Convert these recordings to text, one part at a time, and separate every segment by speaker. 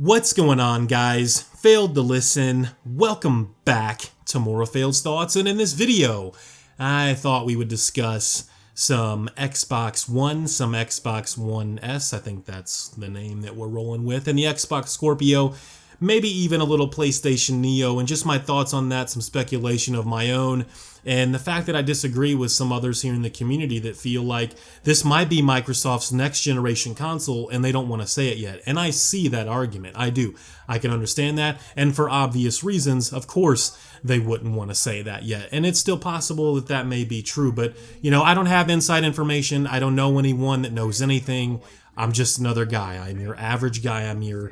Speaker 1: What's going on, guys? Failed to listen. Welcome back to More of Failed Thoughts, and in this video, I thought we would discuss some Xbox One, some Xbox One S, I think that's the name that we're rolling with, and the Xbox Scorpio, maybe even a little PlayStation Neo, and just my thoughts on that, some speculation of my own, and the fact that I disagree with some others here in the community that feel like this might be Microsoft's next generation console and they don't want to say it yet. And I see that argument. I do. I can understand that. And for obvious reasons, of course, they wouldn't want to say that yet. And it's still possible that that may be true. But, I don't have inside information. I don't know anyone that knows anything. I'm just another guy. I'm your average guy. I'm your,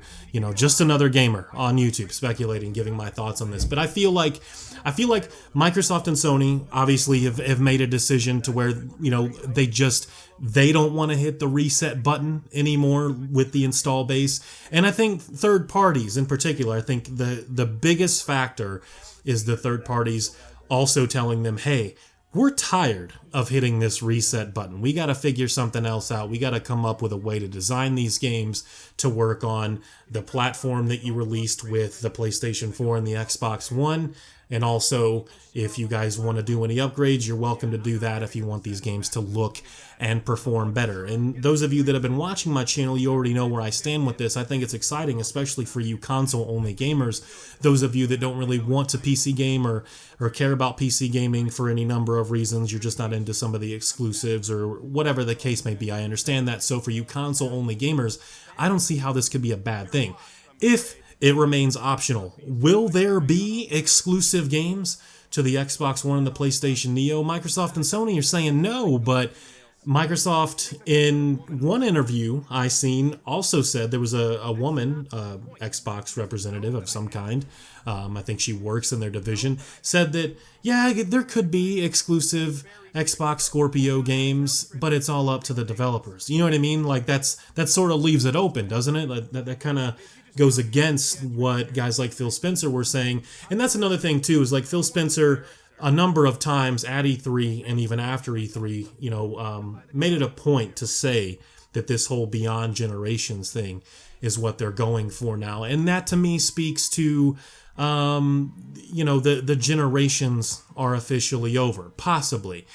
Speaker 1: just another gamer on YouTube speculating, giving my thoughts on this. But I feel like Microsoft and Sony obviously have made a decision to where, they don't want to hit the reset button anymore with the install base. And I think third parties in particular, I think the biggest factor is the third parties also telling them, hey, we're tired of hitting this reset button. We got to figure something else out. We got to come up with a way to design these games to work on the platform that you released with the PlayStation 4 and the Xbox One. And also, if you guys want to do any upgrades, you're welcome to do that if you want these games to look and perform better. And those of you that have been watching my channel, you already know where I stand with this. I think it's exciting, especially for you console-only gamers. Those of you that don't really want to PC game or care about PC gaming for any number of reasons, you're just not into some of the exclusives or whatever the case may be. I understand that. So for you console-only gamers, I don't see how this could be a bad thing. If it remains optional. Will there be exclusive games to the Xbox One and the PlayStation Neo? Microsoft and Sony are saying no, but Microsoft, in one interview I seen, also said there was a woman, Xbox representative of some kind, I think she works in their division, said that, yeah, there could be exclusive Xbox Scorpio games, but it's all up to the developers. You know what I mean? Like, that sort of leaves it open, doesn't it? That kind of goes against what guys like Phil Spencer were saying. And that's another thing, too, is like Phil Spencer, a number of times at E3 and even after E3, made it a point to say that this whole beyond generations thing is what they're going for now. And that to me speaks to, the generations are officially over. Possibly.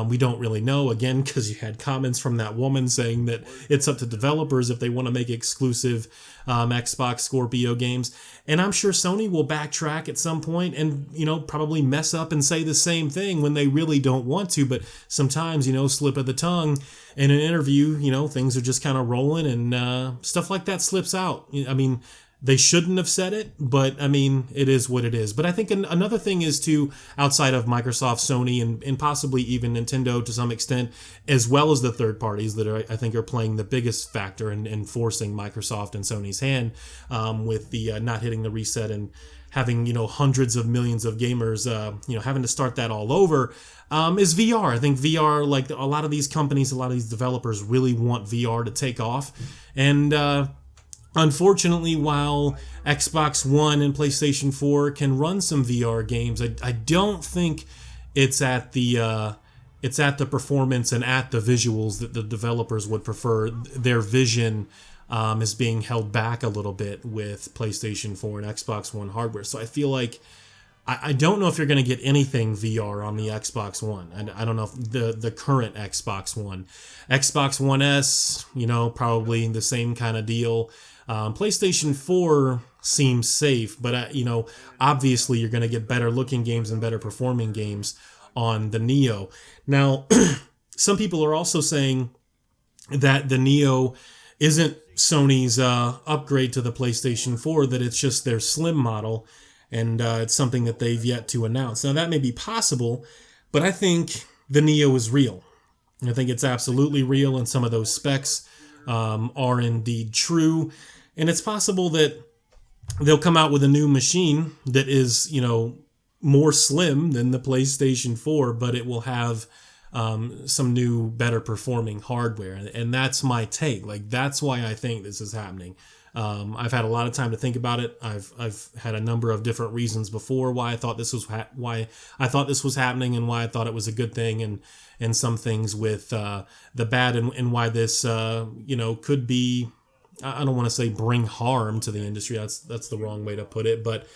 Speaker 1: We don't really know, again, because you had comments from that woman saying that it's up to developers if they want to make exclusive Xbox Scorpio games. And I'm sure Sony will backtrack at some point and, probably mess up and say the same thing when they really don't want to. But sometimes, slip of the tongue in an interview, things are just kind of rolling and stuff like that slips out. I mean, they shouldn't have said it, but I mean, it is what it is. But I think another thing is to, outside of Microsoft, Sony, and possibly even Nintendo to some extent, as well as the third parties that I think are playing the biggest factor in forcing Microsoft and Sony's hand with the not hitting the reset and having, hundreds of millions of gamers, having to start that all over, is VR. I think VR, like a lot of these companies, a lot of these developers really want VR to take off. And, unfortunately, while Xbox One and PlayStation 4 can run some VR games, I don't think it's at the performance and at the visuals that the developers would prefer. Their vision is being held back a little bit with PlayStation 4 and Xbox One hardware. So I feel like I don't know if you're going to get anything VR on the Xbox One. And I don't know if the current Xbox One. Xbox One S, probably the same kind of deal. PlayStation 4 seems safe, but obviously you're going to get better looking games and better performing games on the Neo. Now, some people are also saying that the Neo isn't Sony's upgrade to the PlayStation 4, that it's just their slim model, and it's something that they've yet to announce. Now, that may be possible, but I think the Neo is real. I think it's absolutely real, and some of those specs are indeed true. And it's possible that they'll come out with a new machine that is, more slim than the PlayStation 4, but it will have some new, better performing hardware. And that's my take. Like, that's why I think this is happening. I've had a lot of time to think about it. I've had a number of different reasons before why I thought this was happening and why I thought it was a good thing, and some things with the bad and why this could be I don't want to say bring harm to the industry. That's the wrong way to put it. But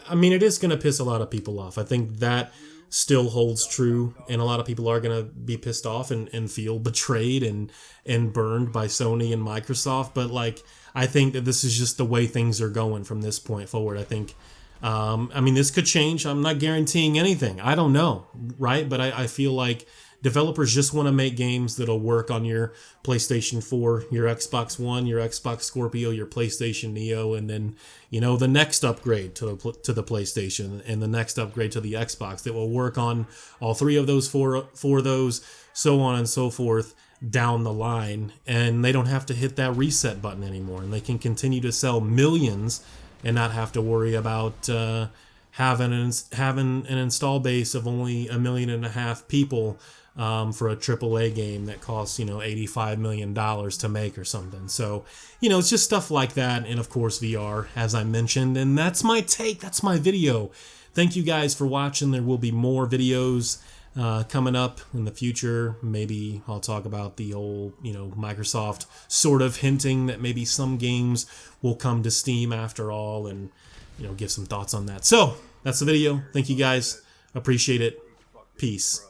Speaker 1: I mean, it is going to piss a lot of people off. I think that still holds true, and a lot of people are going to be pissed off and feel betrayed and burned by Sony and Microsoft. But like, I think that this is just the way things are going from this point forward. I think, I mean, this could change. I'm not guaranteeing anything. I don't know, right? But I feel like developers just want to make games that'll work on your PlayStation 4, your Xbox One, your Xbox Scorpio, your PlayStation Neo, and then, you know, the next upgrade to the PlayStation and the next upgrade to the Xbox that will work on all three of those, four of those, so on and so forth down the line. And they don't have to hit that reset button anymore, and they can continue to sell millions and not have to worry about having an install base of only 1.5 million people for a AAA game that costs, you know, $85 million to make or something. So, you know, it's just stuff like that. And of course, VR, as I mentioned. And that's my take. That's my video. Thank you guys for watching. There will be more videos coming up in the future. Maybe I'll talk about the whole, you know, Microsoft sort of hinting that maybe some games will come to Steam after all, and, you know, give some thoughts on that. So that's the video. Thank you guys. Appreciate it. Peace.